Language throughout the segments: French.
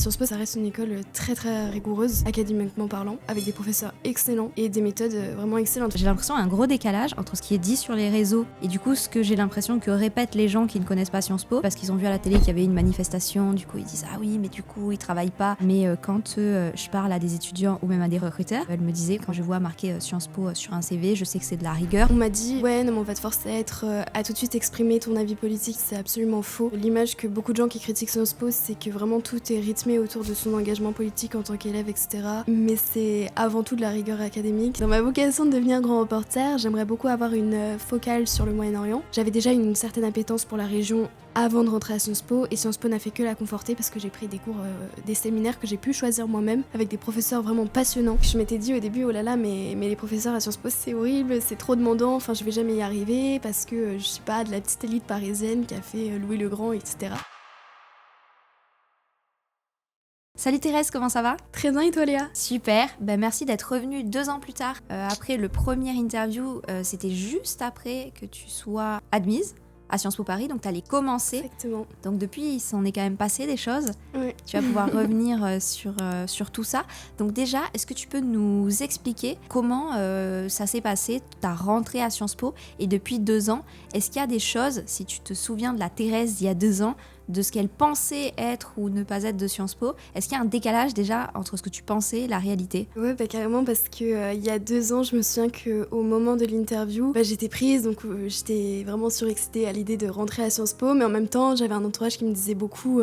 Sciences Po, ça reste une école très très rigoureuse, académiquement parlant, avec des professeurs excellents et des méthodes vraiment excellentes. J'ai l'impression qu'il y a un gros décalage entre ce qui est dit sur les réseaux et du coup ce que j'ai l'impression que répètent les gens qui ne connaissent pas Sciences Po, parce qu'ils ont vu à la télé qu'il y avait une manifestation, du coup ils disent ah oui mais du coup ils travaillent pas. Mais quand je parle à des étudiants ou même à des recruteurs, elles me disaient quand je vois marqué Sciences Po sur un CV, je sais que c'est de la rigueur. On m'a dit ouais non mais on va te forcer à tout de suite exprimer ton avis politique, c'est absolument faux. L'image que beaucoup de gens qui critiquent Sciences Po, c'est que vraiment tout est rythmé autour de son engagement politique en tant qu'élève, etc. Mais c'est avant tout de la rigueur académique. Dans ma vocation de devenir grand reporter, j'aimerais beaucoup avoir une focale sur le Moyen-Orient. J'avais déjà une certaine appétence pour la région avant de rentrer à Sciences Po, et Sciences Po n'a fait que la conforter parce que j'ai pris des cours, des séminaires que j'ai pu choisir moi-même avec des professeurs vraiment passionnants. Je m'étais dit au début, oh là là, mais les professeurs à Sciences Po c'est horrible, c'est trop demandant, enfin je vais jamais y arriver parce que je suis pas de la petite élite parisienne qui a fait Louis le Grand, etc. Salut Thérèse, comment ça va ? Très bien, et toi Léa ? Super, merci d'être revenue 2 ans plus tard. Après le premier interview, c'était juste après que tu sois admise à Sciences Po Paris, donc tu allais commencer. Exactement. Donc depuis, il s'en est quand même passé des choses. Ouais. Tu vas pouvoir revenir sur tout ça. Donc déjà, est-ce que tu peux nous expliquer comment ça s'est passé, ta rentrée à Sciences Po, et depuis 2 ans, est-ce qu'il y a des choses, si tu te souviens de la Thérèse d'il y a 2 ans, de ce qu'elle pensait être ou ne pas être de Sciences Po, est-ce qu'il y a un décalage déjà entre ce que tu pensais et la réalité ? Ouais, carrément, parce que il y a 2 ans, je me souviens qu'au moment de l'interview, j'étais prise, donc j'étais vraiment surexcitée à l'idée de rentrer à Sciences Po, mais en même temps, j'avais un entourage qui me disait beaucoup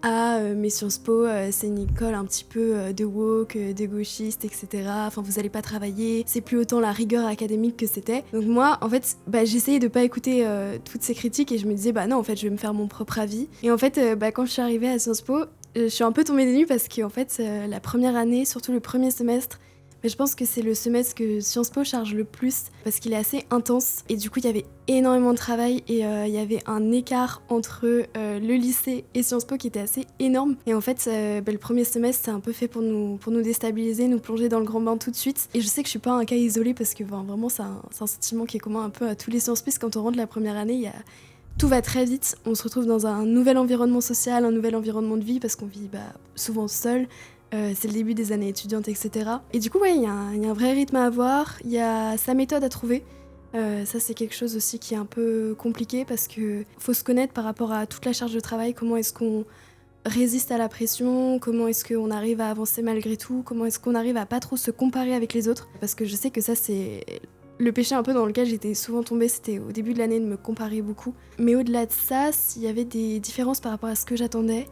mais Sciences Po, c'est une école un petit peu de woke, de gauchiste, etc. Enfin, vous allez pas travailler, c'est plus autant la rigueur académique que c'était. Donc moi, en fait, j'essayais de pas écouter toutes ces critiques et je me disais, non, en fait, je vais me faire mon propre avis. Et en fait, quand je suis arrivée à Sciences Po, je suis un peu tombée des nues parce que en fait, la première année, surtout le premier semestre, je pense que c'est le semestre que Sciences Po charge le plus parce qu'il est assez intense et du coup il y avait énormément de travail et il y avait un écart entre le lycée et Sciences Po qui était assez énorme. Et en fait le premier semestre c'est un peu fait pour nous déstabiliser, nous plonger dans le grand bain tout de suite. Et je sais que je suis pas un cas isolé parce que vraiment c'est un sentiment qui est commun un peu à tous les Sciences Po. Quand on rentre la première année, tout va très vite, on se retrouve dans un nouvel environnement social, un nouvel environnement de vie parce qu'on vit souvent seul. C'est le début des années étudiantes, etc. Et du coup, il y a un vrai rythme à avoir, il y a sa méthode à trouver. Ça, c'est quelque chose aussi qui est un peu compliqué parce qu'il faut se connaître par rapport à toute la charge de travail, comment est-ce qu'on résiste à la pression, comment est-ce qu'on arrive à avancer malgré tout, comment est-ce qu'on arrive à pas trop se comparer avec les autres. Parce que je sais que ça, c'est le péché un peu dans lequel j'étais souvent tombée, c'était au début de l'année de me comparer beaucoup. Mais au-delà de ça, il y avait des différences par rapport à ce que j'attendais.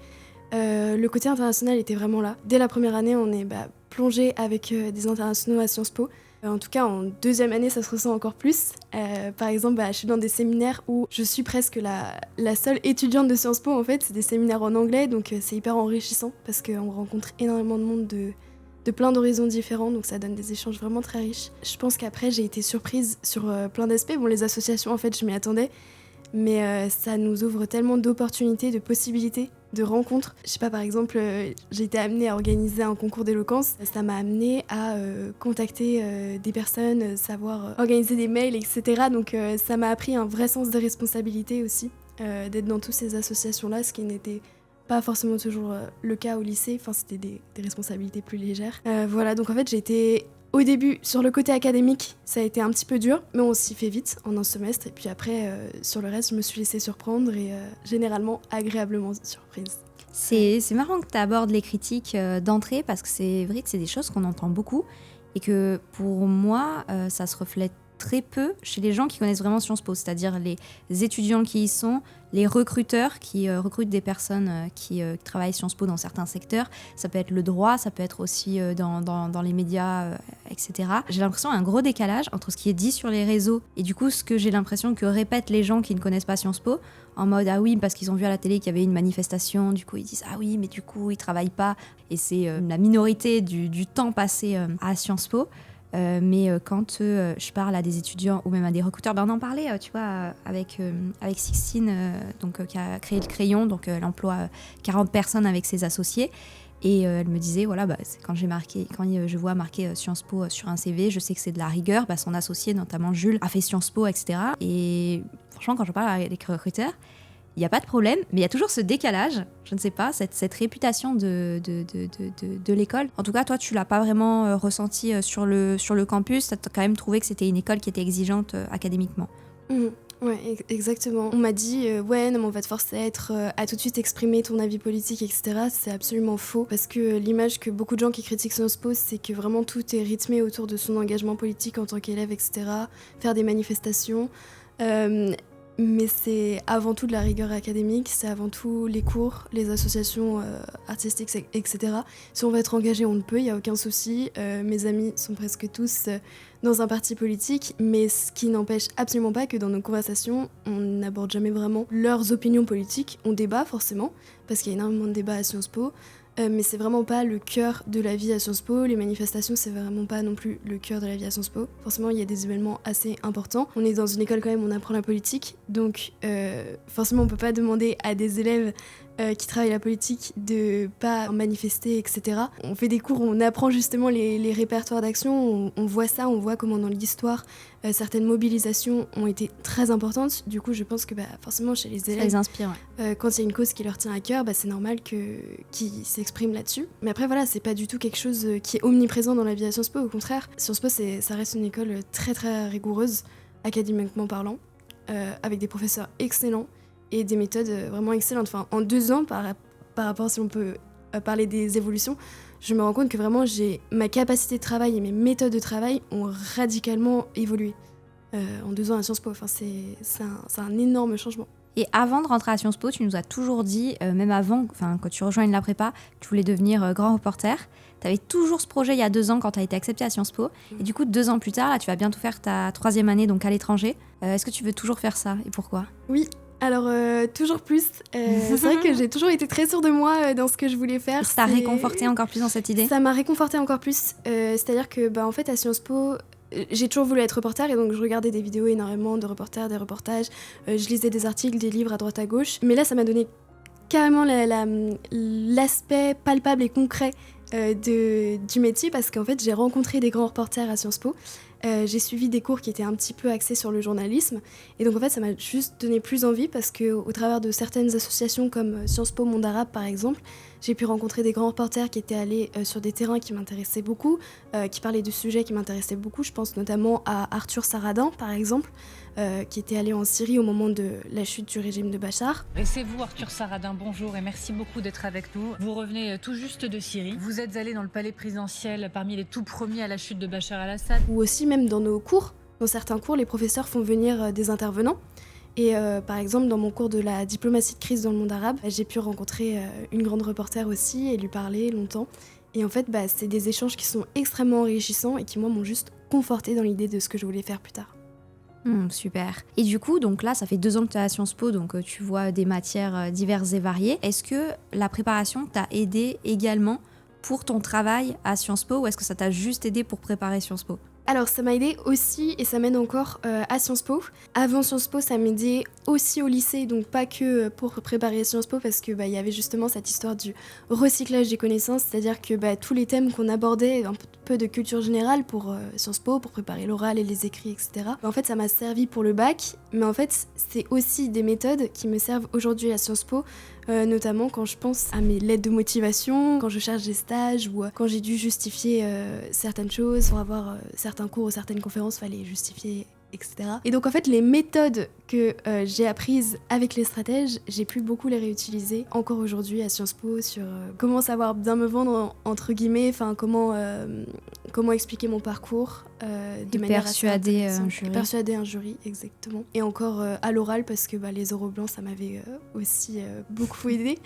Le côté international était vraiment là. Dès la première année, on est plongé avec des internationaux à Sciences Po. En tout cas, en deuxième année, ça se ressent encore plus. Par exemple, je suis dans des séminaires où je suis presque la seule étudiante de Sciences Po. En fait, c'est des séminaires en anglais, donc c'est hyper enrichissant parce qu'on rencontre énormément de monde de plein d'horizons différents, donc ça donne des échanges vraiment très riches. Je pense qu'après, j'ai été surprise sur plein d'aspects. Bon, les associations, en fait, je m'y attendais. Mais ça nous ouvre tellement d'opportunités, de possibilités, de rencontres. Je sais pas, par exemple, j'ai été amenée à organiser un concours d'éloquence. Ça m'a amenée à contacter des personnes, savoir organiser des mails, etc. Donc ça m'a appris un vrai sens de responsabilité aussi, d'être dans toutes ces associations-là, ce qui n'était pas forcément toujours le cas au lycée. Enfin, c'était des responsabilités plus légères. Voilà, donc en fait, j'ai été... Au début, sur le côté académique, ça a été un petit peu dur, mais on s'y fait vite en un semestre. Et puis après, sur le reste, je me suis laissée surprendre et généralement agréablement surprise. C'est marrant que tu abordes les critiques d'entrée parce que c'est vrai que c'est des choses qu'on entend beaucoup et que pour moi, ça se reflète très peu chez les gens qui connaissent vraiment Sciences Po, c'est-à-dire les étudiants qui y sont, les recruteurs qui recrutent des personnes qui travaillent Sciences Po dans certains secteurs. Ça peut être le droit, ça peut être aussi dans les médias, etc. J'ai l'impression qu'il y a un gros décalage entre ce qui est dit sur les réseaux et du coup ce que j'ai l'impression que répètent les gens qui ne connaissent pas Sciences Po, en mode ah oui parce qu'ils ont vu à la télé qu'il y avait une manifestation, du coup ils disent ah oui mais du coup ils travaillent pas et c'est la minorité du temps passé à Sciences Po. Mais quand je parle à des étudiants ou même à des recruteurs, on en parlait, tu vois, avec Sixtine, qui a créé le Crayon, donc elle emploie 40 personnes avec ses associés. Et elle me disait, voilà, quand je vois marqué Sciences Po sur un CV, je sais que c'est de la rigueur. Son associé, notamment Jules, a fait Sciences Po, etc. Et franchement, quand je parle avec les recruteurs, il n'y a pas de problème, mais il y a toujours ce décalage, je ne sais pas, cette réputation de l'école. En tout cas, toi, tu l'as pas vraiment ressenti sur le campus, tu as quand même trouvé que c'était une école qui était exigeante académiquement. Ouais, exactement. On m'a dit ouais, non, mais on va te forcer à tout de suite exprimer ton avis politique, etc. C'est absolument faux parce que l'image que beaucoup de gens qui critiquent Sciences Po, c'est que vraiment tout est rythmé autour de son engagement politique en tant qu'élève, etc. Faire des manifestations. Mais c'est avant tout de la rigueur académique, c'est avant tout les cours, les associations artistiques, etc. Si on veut être engagé, on le peut, il n'y a aucun souci. Mes amis sont presque tous dans un parti politique, mais ce qui n'empêche absolument pas que dans nos conversations, on n'aborde jamais vraiment leurs opinions politiques. On débat forcément, parce qu'il y a énormément de débats à Sciences Po, mais c'est vraiment pas le cœur de la vie à Sciences Po. Les manifestations, c'est vraiment pas non plus le cœur de la vie à Sciences Po. Forcément, il y a des événements assez importants. On est dans une école quand même, on apprend la politique, donc forcément, on peut pas demander à des élèves qui travaillent la politique de pas manifester, etc. On fait des cours où on apprend justement les répertoires d'action, on voit ça, on voit comment dans l'histoire certaines mobilisations ont été très importantes. Du coup, je pense que forcément chez les élèves, ça les inspire, ouais. Quand il y a une cause qui leur tient à cœur, c'est normal qu'ils s'expriment là-dessus. Mais après voilà, c'est pas du tout quelque chose qui est omniprésent dans la vie à Sciences Po, au contraire. Sciences Po, ça reste une école très très rigoureuse, académiquement parlant, avec des professeurs excellents et des méthodes vraiment excellentes. Enfin, en 2 ans, par rapport, si on peut parler des évolutions, je me rends compte que vraiment ma capacité de travail et mes méthodes de travail ont radicalement évolué en 2 ans à Sciences Po. Enfin, c'est un énorme changement. Et avant de rentrer à Sciences Po, tu nous as toujours dit, même avant, quand tu rejoignes la prépa, que tu voulais devenir grand reporter. Tu avais toujours ce projet il y a 2 ans quand tu as été acceptée à Sciences Po. Et du coup, 2 ans plus tard, là, tu vas bientôt faire ta 3e année donc à l'étranger. Est-ce que tu veux toujours faire ça et pourquoi ? Oui. Alors, toujours plus. C'est vrai que j'ai toujours été très sûre de moi dans ce que je voulais faire. Ça t'a réconforté encore plus dans cette idée ? Ça m'a réconforté encore plus. C'est-à-dire que, en fait, à Sciences Po, j'ai toujours voulu être reporter et donc je regardais des vidéos énormément de reporters, des reportages. Je lisais des articles, des livres à droite à gauche. Mais là, ça m'a donné carrément l'aspect palpable et concret du métier parce qu'en fait, j'ai rencontré des grands reporters à Sciences Po. J'ai suivi des cours qui étaient un petit peu axés sur le journalisme et donc en fait ça m'a juste donné plus envie parce qu'au travers de certaines associations comme Sciences Po Monde Arabe par exemple, j'ai pu rencontrer des grands reporters qui étaient allés sur des terrains qui m'intéressaient beaucoup, qui parlaient de sujets qui m'intéressaient beaucoup. Je pense notamment à Arthur Saradin par exemple, qui était allé en Syrie au moment de la chute du régime de Bachar. Et c'est vous Arthur Saradin, bonjour et merci beaucoup d'être avec nous. Vous revenez tout juste de Syrie. Vous êtes allé dans le palais présidentiel parmi les tout premiers à la chute de Bachar al-Assad. Ou aussi même dans nos cours, dans certains cours, les professeurs font venir des intervenants. Et par exemple, dans mon cours de la diplomatie de crise dans le monde arabe, j'ai pu rencontrer une grande reporter aussi et lui parler longtemps. Et en fait, c'est des échanges qui sont extrêmement enrichissants et qui, moi, m'ont juste confortée dans l'idée de ce que je voulais faire plus tard. Super. Et du coup, donc là, ça fait 2 ans que tu es à Sciences Po, donc tu vois des matières diverses et variées. Est-ce que la préparation t'a aidé également pour ton travail à Sciences Po ou est-ce que ça t'a juste aidé pour préparer Sciences Po ? Alors ça m'a aidé aussi et ça m'aide encore à Sciences Po. Avant Sciences Po, ça m'aidait aussi au lycée, donc pas que pour préparer Sciences Po parce que y avait justement cette histoire du recyclage des connaissances, c'est-à-dire que tous les thèmes qu'on abordait, un peu de culture générale pour Sciences Po, pour préparer l'oral et les écrits, etc. En fait, ça m'a servi pour le bac, mais en fait, c'est aussi des méthodes qui me servent aujourd'hui à Sciences Po. Notamment quand je pense à mes lettres de motivation, quand je cherche des stages ou quand j'ai dû justifier certaines choses pour avoir certains cours ou certaines conférences, fallait justifier, etc. Et donc en fait les méthodes que j'ai apprises avec les stratèges, j'ai pu beaucoup les réutiliser encore aujourd'hui à Sciences Po sur comment savoir bien me vendre entre guillemets, enfin comment expliquer mon parcours de manière persuader un jury. Persuader un jury, exactement. Et encore à l'oral parce que les oraux blancs ça m'avait aussi beaucoup aidé.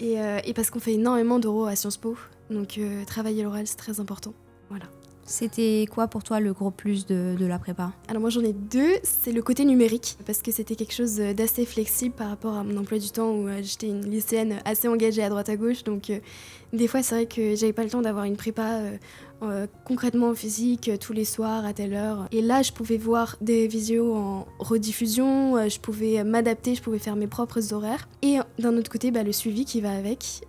Et parce qu'on fait énormément d'oraux à Sciences Po, donc travailler l'oral c'est très important. Voilà. C'était quoi pour toi le gros plus de la prépa ? Alors moi j'en ai 2, c'est le côté numérique, parce que c'était quelque chose d'assez flexible par rapport à mon emploi du temps où j'étais une lycéenne assez engagée à droite à gauche, donc des fois c'est vrai que j'avais pas le temps d'avoir une prépa concrètement en physique tous les soirs à telle heure. Et là, je pouvais voir des visios en rediffusion, je pouvais m'adapter, je pouvais faire mes propres horaires. Et d'un autre côté, le suivi qui va avec.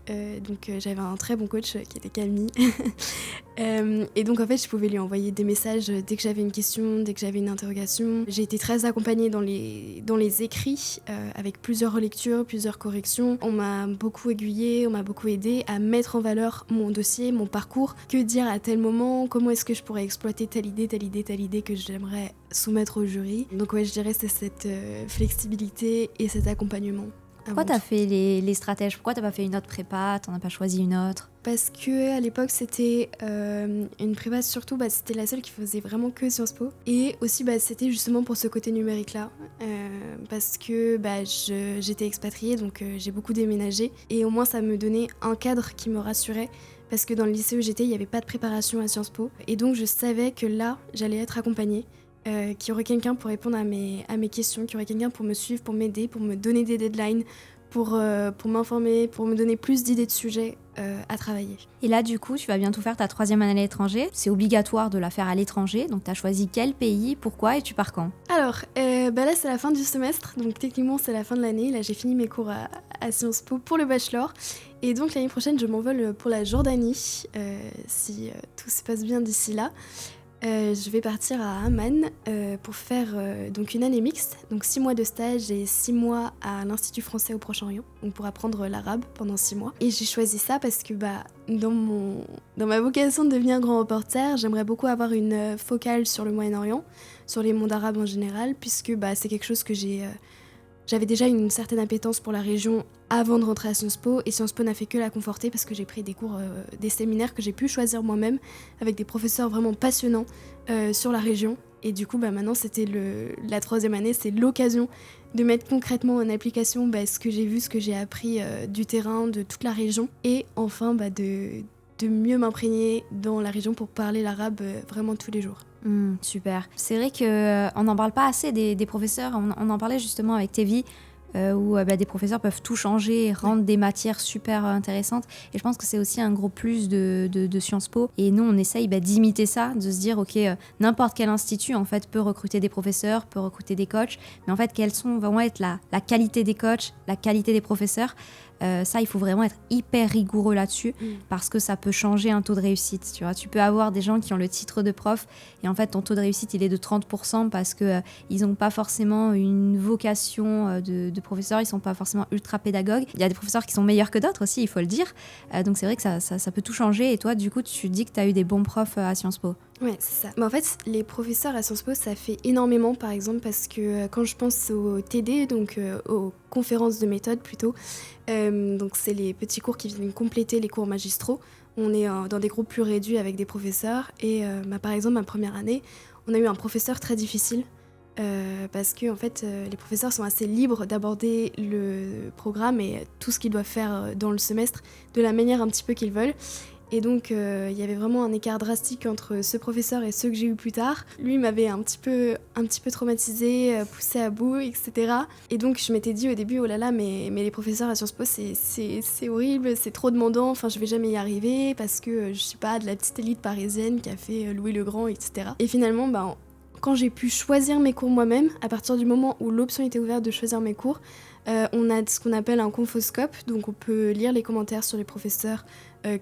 Donc j'avais un très bon coach qui était Camille. Et donc en fait, je pouvais lui envoyer des messages dès que j'avais une question, dès que j'avais une interrogation. J'ai été très accompagnée dans les écrits, avec plusieurs relectures, plusieurs corrections. On m'a beaucoup aiguillée, on m'a beaucoup aidée à mettre en valeur mon dossier, mon parcours. Que dire à tel moment, comment est-ce que je pourrais exploiter telle idée que j'aimerais soumettre au jury. Donc ouais, je dirais c'est cette flexibilité et cet accompagnement. Pourquoi t'as fait les stratèges? Pourquoi t'as pas fait une autre prépa? T'en as pas choisi une autre? Parce que à l'époque c'était une prépa, surtout c'était la seule qui faisait vraiment que Sciences Po. Et aussi c'était justement pour ce côté numérique là. Parce que j'étais expatriée, donc j'ai beaucoup déménagé. Et au moins ça me donnait un cadre qui me rassurait. Parce que dans le lycée où j'étais, il n'y avait pas de préparation à Sciences Po. Et donc je savais que là, j'allais être accompagnée. Qu'il y aurait quelqu'un pour répondre à mes questions, qu'il y aurait quelqu'un pour me suivre, pour m'aider, pour me donner des deadlines, pour m'informer, pour me donner plus d'idées de sujets à travailler. Et là, du coup, tu vas bientôt faire ta 3e année à l'étranger. C'est obligatoire de la faire à l'étranger. Donc, tu as choisi quel pays, pourquoi et tu pars quand? Alors, là, c'est la fin du semestre. Donc, techniquement, c'est la fin de l'année. Là, j'ai fini mes cours à Sciences Po pour le bachelor. Et donc, l'année prochaine, je m'envole pour la Jordanie, si tout se passe bien d'ici là. Je vais partir à Amman pour faire donc une année mixte, donc 6 mois de stage et 6 mois à l'Institut français au Proche-Orient, donc pour apprendre l'arabe pendant 6 mois. Et j'ai choisi ça parce que dans ma vocation de devenir grand reporter, j'aimerais beaucoup avoir une focale sur le Moyen-Orient, sur les mondes arabes en général, puisque c'est quelque chose que j'avais déjà une certaine appétence pour la région avant de rentrer à Sciences Po, et Sciences Po n'a fait que la conforter parce que j'ai pris des cours, des séminaires que j'ai pu choisir moi-même avec des professeurs vraiment passionnants sur la région. Et du coup, maintenant, c'était la 3e année, c'est l'occasion de mettre concrètement en application ce que j'ai vu, ce que j'ai appris du terrain, de toute la région, et enfin de mieux m'imprégner dans la région pour parler l'arabe vraiment tous les jours. Super. C'est vrai qu'on n'en parle pas assez des professeurs. On en parlait justement avec Tevi, où des professeurs peuvent tout changer, rendre des matières super intéressantes. Et je pense que c'est aussi un gros plus de Sciences Po. Et nous, on essaye d'imiter ça, de se dire, ok, n'importe quel institut en fait peut recruter des professeurs, peut recruter des coachs. Mais en fait, quelles vont être la qualité des coachs, la qualité des professeurs. Ça, il faut vraiment être hyper rigoureux là-dessus parce que ça peut changer un taux de réussite. Tu peux avoir des gens qui ont le titre de prof et en fait, ton taux de réussite, il est de 30% parce qu'ils n'ont pas forcément une vocation de professeur, ils ne sont pas forcément ultra pédagogues. Il y a des professeurs qui sont meilleurs que d'autres aussi, il faut le dire. Donc, c'est vrai que ça peut tout changer. Et toi, du coup, tu dis que tu as eu des bons profs à Sciences Po. Ouais, c'est ça. En fait, les professeurs à Sciences Po, ça fait énormément, par exemple, parce que quand je pense aux TD, donc aux conférences de méthode plutôt, donc c'est les petits cours qui viennent compléter les cours magistraux. On est dans des groupes plus réduits avec des professeurs. Et par exemple, ma première année, on a eu un professeur très difficile. Parce que en fait, les professeurs sont assez libres d'aborder le programme et tout ce qu'ils doivent faire dans le semestre de la manière un petit peu qu'ils veulent. Et donc, il y avait vraiment un écart drastique entre ce professeur et ceux que j'ai eu plus tard. Lui m'avait un petit peu traumatisée, poussée à bout, etc. Et donc, je m'étais dit au début, oh là là, mais les professeurs à Sciences Po, c'est horrible, c'est trop demandant, enfin, je vais jamais y arriver parce que je suis pas de la petite élite parisienne qui a fait Louis le Grand, etc. Et finalement, quand j'ai pu choisir mes cours moi-même, à partir du moment où l'option était ouverte de choisir mes cours, on a ce qu'on appelle un confoscope, donc on peut lire les commentaires sur les professeurs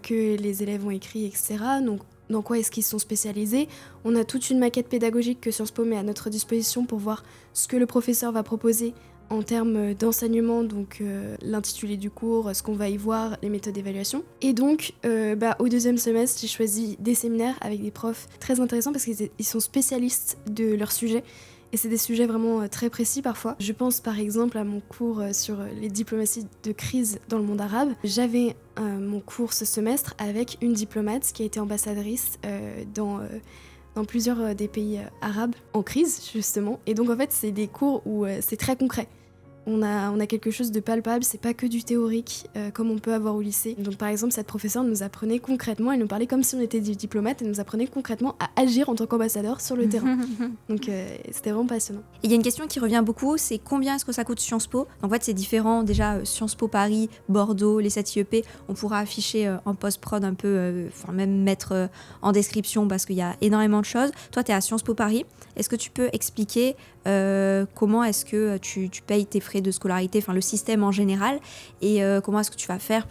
que les élèves ont écrits, etc. Donc dans quoi est-ce qu'ils sont spécialisés. On a toute une maquette pédagogique que Sciences Po met à notre disposition pour voir ce que le professeur va proposer en termes d'enseignement, donc l'intitulé du cours, ce qu'on va y voir, les méthodes d'évaluation. Et donc, au 2e semestre, j'ai choisi des séminaires avec des profs très intéressants parce qu'ils sont spécialistes de leur sujet. Et c'est des sujets vraiment très précis parfois. Je pense par exemple à mon cours sur les diplomaties de crise dans le monde arabe. J'avais mon cours ce semestre avec une diplomate qui a été ambassadrice dans plusieurs des pays arabes en crise justement. Et donc en fait c'est des cours où c'est très concret. on a quelque chose de palpable, c'est pas que du théorique comme on peut avoir au lycée. Donc par exemple, cette professeure nous apprenait concrètement, elle nous parlait comme si on était des diplomates, elle nous apprenait concrètement à agir en tant qu'ambassadeur sur le terrain. Donc c'était vraiment passionnant. Il y a une question qui revient beaucoup, c'est combien est-ce que ça coûte Sciences Po? En fait, c'est différent. Déjà, Sciences Po Paris, Bordeaux, les 7 IEP, on pourra afficher en post-prod un peu, même mettre en description parce qu'il y a énormément de choses. Toi, tu es à Sciences Po Paris. Est-ce que tu peux expliquer comment est-ce que tu payes tes frais de scolarité, enfin le système en général, et comment est-ce que tu vas faire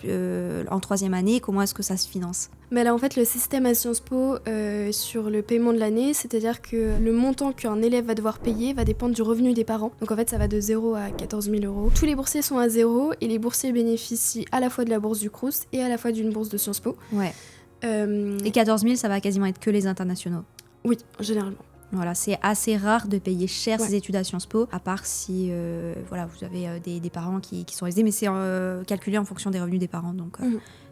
en 3e année, comment est-ce que ça se finance? Mais là, en fait, le système à Sciences Po sur le paiement de l'année, c'est-à-dire que le montant qu'un élève va devoir payer va dépendre du revenu des parents. Donc en fait, ça va de 0 à 14 000 euros. Tous les boursiers sont à 0 et les boursiers bénéficient à la fois de la bourse du Crous et à la fois d'une bourse de Sciences Po. Ouais. Et 14 000, ça va quasiment être que les internationaux. Oui, généralement. Voilà, c'est assez rare de payer cher Ouais. ses études à Sciences Po, à part si voilà, vous avez des parents qui sont aisés, mais c'est calculé en fonction des revenus des parents. Donc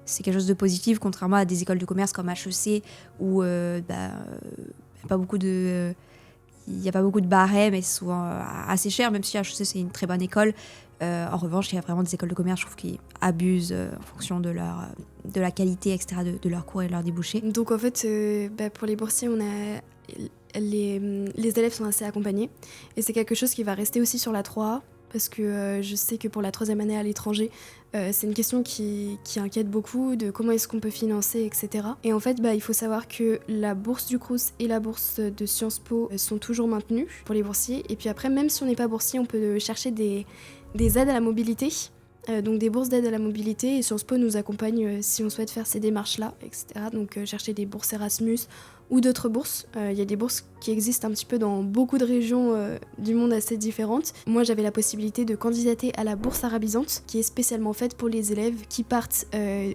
c'est quelque chose de positif, contrairement à des écoles de commerce comme HEC, où il n'y a pas beaucoup de barèmes et c'est souvent assez cher, même si HEC c'est une très bonne école. En revanche, il y a vraiment des écoles de commerce, je trouve, qui abusent en fonction de la qualité, etc., de leurs cours et de leurs débouchés. Donc en fait, pour les boursiers, les élèves sont assez accompagnés. Et c'est quelque chose qui va rester aussi sur la 3A, parce que je sais que pour la 3e année à l'étranger, c'est une question qui inquiète beaucoup, de comment est-ce qu'on peut financer, etc. Et en fait, il faut savoir que la bourse du Crous et la bourse de Sciences Po sont toujours maintenues pour les boursiers. Et puis après, même si on n'est pas boursier, on peut chercher des aides à la mobilité. Donc des bourses d'aide à la mobilité, et Sciences Po nous accompagne si on souhaite faire ces démarches-là, etc. Donc chercher des bourses Erasmus ou d'autres bourses. Il y a des bourses qui existent un petit peu dans beaucoup de régions du monde assez différentes. Moi, j'avais la possibilité de candidater à la bourse arabisante, qui est spécialement faite pour les élèves qui partent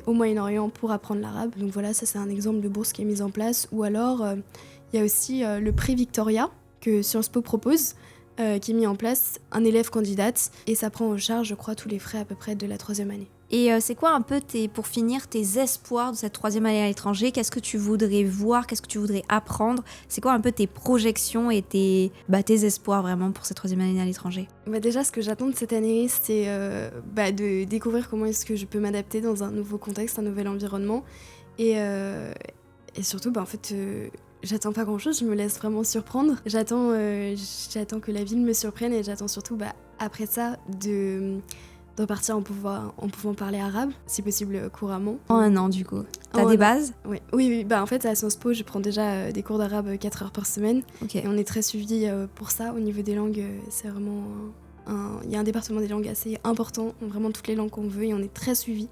au Moyen-Orient pour apprendre l'arabe. Donc voilà, ça c'est un exemple de bourse qui est mise en place. Ou alors, il y a aussi le prix Victoria que Sciences Po propose, qui est mis en place, un élève candidate, et ça prend en charge, je crois, tous les frais à peu près de la 3e année. Et c'est quoi un peu, pour finir, tes espoirs de cette 3e année à l'étranger? Qu'est-ce que tu voudrais voir? Qu'est-ce que tu voudrais apprendre? C'est quoi un peu tes projections et tes espoirs vraiment pour cette 3e année à l'étranger? Déjà, ce que j'attends de cette année, c'est de découvrir comment est-ce que je peux m'adapter dans un nouveau contexte, un nouvel environnement. Et surtout, en fait... j'attends pas grand chose, je me laisse vraiment surprendre. J'attends que la ville me surprenne, et j'attends surtout après ça de partir en pouvant parler arabe, si possible couramment. En un an du coup. T'as des bases? Oui, en fait à Sciences Po je prends déjà des cours d'arabe 4 heures par semaine. Okay. Et on est très suivis pour ça. Au niveau des langues, c'est vraiment... Il y a un département des langues assez important, vraiment toutes les langues qu'on veut, et on est très suivis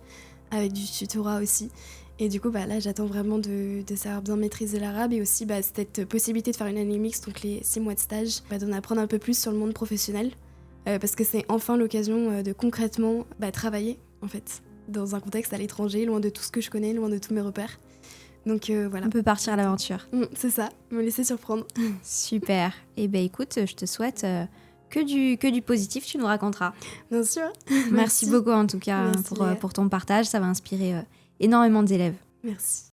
avec du tutorat aussi. Et du coup, là, j'attends vraiment de savoir bien maîtriser l'arabe, et aussi cette possibilité de faire une année mixte, donc les 6 mois de stage, d'en apprendre un peu plus sur le monde professionnel, parce que c'est enfin l'occasion de concrètement travailler, en fait, dans un contexte à l'étranger, loin de tout ce que je connais, loin de tous mes repères. Donc voilà. On peut partir à l'aventure. C'est ça, me laisser surprendre. Super. Et écoute, je te souhaite... Que du positif, tu nous raconteras. Bien sûr. Merci beaucoup en tout cas pour ton partage, ça va inspirer énormément d'élèves. Merci.